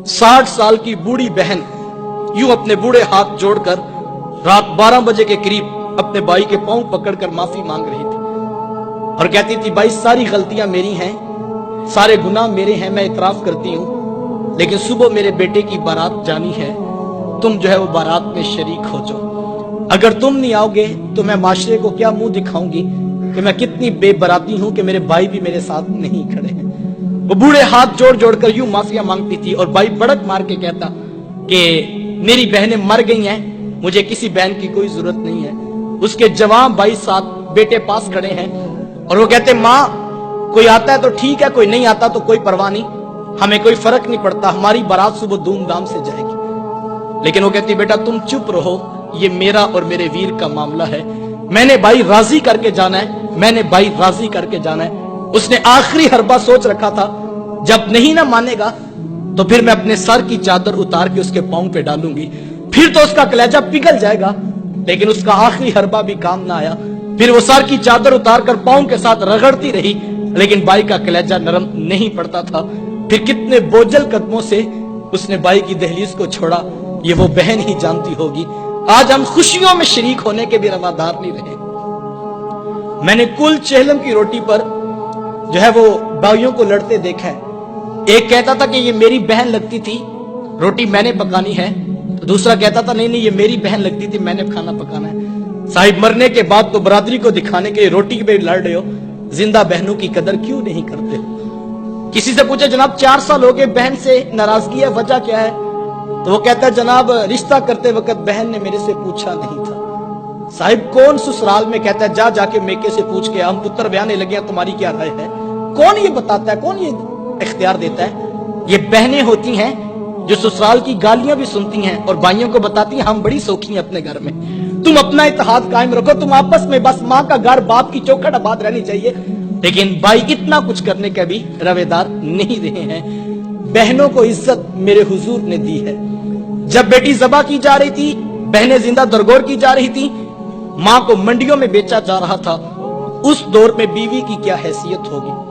60 साल की बूढ़ी बहन यूं अपने बूढ़े हाथ जोड़कर रात 12 बजे के करीब अपने भाई के पांव पकड़कर माफी मांग रही थी और कहती थी, भाई सारी गलतियां मेरी हैं, सारे गुनाह मेरे हैं, मैं इतराफ करती हूं, लेकिन सुबह मेरे बेटे की बारात जानी है, तुम जो है वो बारात में शरीक हो जाओ। अगर तुम नहीं आओगे तो मैं माशरे को क्या मुंह दिखाऊंगी कि मैं कितनी बेबराती हूं कि मेरे भाई भी मेरे साथ नहीं खड़े हैं। वो बूढ़े हाथ जोड़ जोड़कर यूं माफिया मांगती थी और भाई बड़क मार के कहता कि मेरी बहनें मर गई हैं, मुझे किसी बहन की कोई जरूरत नहीं है। उसके जवान भाई साथ बेटे पास खड़े हैं और वो कहते, माँ कोई आता है तो ठीक है, कोई नहीं आता तो कोई परवाह नहीं, हमें कोई फर्क नहीं पड़ता, हमारी बारात सुबह धूमधाम से जाएगी। लेकिन वो कहती, बेटा तुम चुप रहो, ये मेरा और मेरे वीर का मामला है, मैंने भाई राजी करके जाना है, मैंने भाई राजी करके जाना है। उसने आखिरी हरबा सोच रखा था, जब नहीं ना मानेगा तो फिर मैं अपने सर की चादर उतार के उसके पांव पे डालूंगी, फिर तो उसका कलेजा पिघल जाएगा। लेकिन उसका आखिरी हरबा भी काम ना आया, फिर वो सर की चादर उतार कर पांव के साथ रगड़ती रही, लेकिन भाई का कलेजा नरम नहीं पड़ता था। फिर कितने बोझल कदमों से उसने भाई की दहलीज को छोड़ा, ये वो बहन ही जानती होगी। आज हम खुशियों में शरीक होने के भी रवादार नहीं रहे। मैंने कुल चेहलम की रोटी पर जो है वो भाइयों को लड़ते देखा है। एक कहता था कि ये मेरी बहन लगती थी, रोटी मैंने पकानी है, तो दूसरा कहता था नहीं नहीं ये मेरी बहन लगती थी, मैंने खाना पकाना है। साहिब मरने के बाद तो बरादरी को दिखाने के लिए रोटी पे लड़ रहे हो, जिंदा बहनों की कदर क्यों नहीं करते हो? किसी से पूछे, जनाब 4 साल हो गए, बहन से नाराजगी है, वजह क्या है? तो वो कहता है, जनाब रिश्ता करते वक्त बहन ने मेरे से पूछा नहीं था। साहिब कौन ससुराल में कहता है, जा जाके मेके से पूछ के, हम पुत्र ब्याहने लगे हैं, तुम्हारी क्या राय है? कौन ये बताता है, कौन ये इख्तियार देता है? ये बहनें होती हैं जो ससुराल की गालियां भी सुनती हैं और भाइयों को बताती हैं, हम बड़ी सौखी हैं अपने घर में, तुम अपना इत्तेहाद कायम रखो, तुम आपस में, बस माँ का घर बाप की चौखट आबाद रहनी चाहिए। लेकिन भाई इतना कुछ करने के भी रवेदार नहीं रहे हैं। बहनों को इज्जत मेरे हुजूर ने दी है। जब बेटी ज़बा की जा रही थी, बहनें जिंदा दरगोर की जा रही थी, माँ को मंडियों में बेचा जा रहा था, उस दौर में बीवी की क्या हैसियत होगी?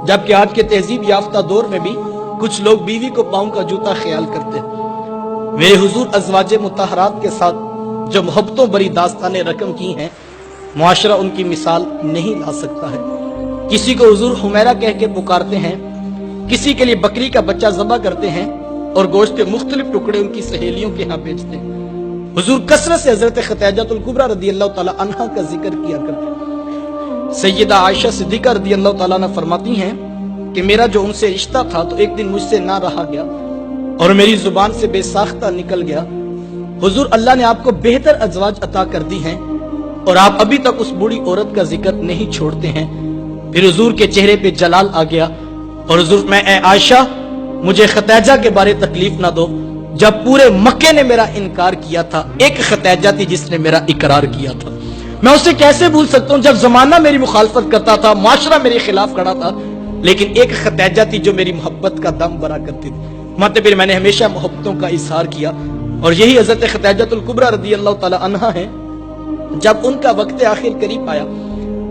जबकि आज के तहजीब याफ्ता दौर में भी कुछ लोग बीवी को पांव का जूता ख्याल करते हैं। मेरे हुजूर अज़वाजे मुतहरात के साथ जो मोहब्बतों भरी दास्तानें रकम की हैं, मुआशरा उनकी मिसाल नहीं ला सकता है। किसी को हुजूर हुमैरा कह के पुकारते हैं, किसी के लिए बकरी का बच्चा ज़बा करते हैं और गोश्त के मुख्तलिफ टुकड़े उनकी सहेलियों के यहाँ बेचते हैं। हुजूर कसरत से हजरत खतीजतुल कुबरा रदियल्लाहु ताला अन्हा का जिक्र किया करते हैं। सैयदा आयशा सिद्दीका रदियल्लाहु ताला अन्हा फरमाती हैं कि मेरा जो उनसे रिश्ता था तो एक दिन मुझसे ना रहा गया और मेरी जुबान से बेसाख्ता निकल गया। हुजूर अल्लाह ने आपको बेहतर अज़वाज अता कर दी हैं और आप अभी तक उस बूढ़ी औरत का जिक्र नहीं छोड़ते हैं। फिर हुजूर के चेहरे पे जलाल आ गया और हुजूर, मैं ए आयशा, मुझे खतीजा के बारे तकलीफ ना दो, जब पूरे मक्के ने मेरा इनकार किया था, एक खतीजा थी जिसने मेरा इकरार किया था। मैं उसे कैसे भूल सकता हूं जब जमाना मेरी मुखालफत करता था, माशरा मेरे खिलाफ खड़ा था, लेकिन एक खतीजा थी जो मेरी मोहब्बत का दम भरा करती थी। मतलब फिर मैंने हमेशा मोहब्बतों का इजहार किया और यही हजरत खतीजतुल कुबरा रदियल्लाहु ताला अन्हा है। जब उनका वक्त आखिर करीब आया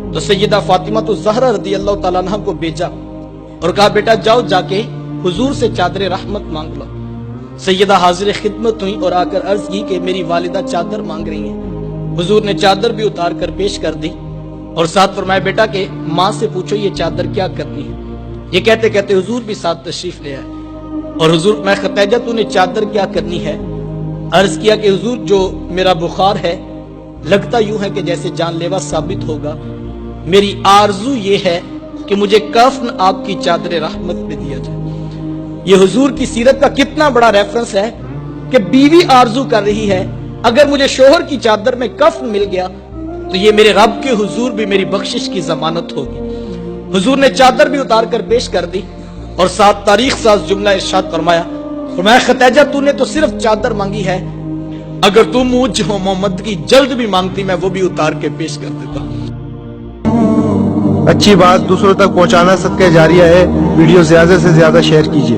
तो सैयदा फातिमा तो ज़हरा रदियल्लाहु ताला अन्हा को भेजा और कहा, बेटा जाओ जाके हुजूर से चादर रहमत मांग लो। सैयदा हाजिर खिदमत हुई और आकर अर्ज की कि मेरी वालिदा चादर मांग रही हैं। हुजूर ने चादर भी उतार कर पेश कर दी और साथ फरमाया, बेटा के माँ से पूछो ये चादर क्या करनी है। ये कहते कहते हुजूर भी साथ तशरीफ ले आए और हुजूर, मैं खतीजा तूने चादर क्या करनी है? अर्ज किया कि हुजूर जो मेरा बुखार है लगता यूं है कि जैसे जानलेवा साबित होगा, मेरी आरजू ये है कि मुझे कफन आपकी चादर रहमत में दिया जाए। ये हुजूर की सीरत का कितना बड़ा रेफरेंस है कि बीवी आरजू कर रही है, अगर मुझे शोहर की चादर में कफन मिल गया तो ये मेरे रब के हुजूर भी मेरी बख्शिश की जमानत होगी। हुजूर ने चादर भी उतार कर पेश कर दी और साथ तारीख साज जुमला इरशाद फरमाया, मैं खतीजा तूने तो सिर्फ चादर मांगी है, अगर तू मुझ मोहम्मद की जल्द भी मांगती मैं वो भी उतार के पेश कर देता। अच्छी बात दूसरों तक पहुंचाना सदका जारिया है। वीडियो ज्यादा से ज्यादा शेयर कीजिए।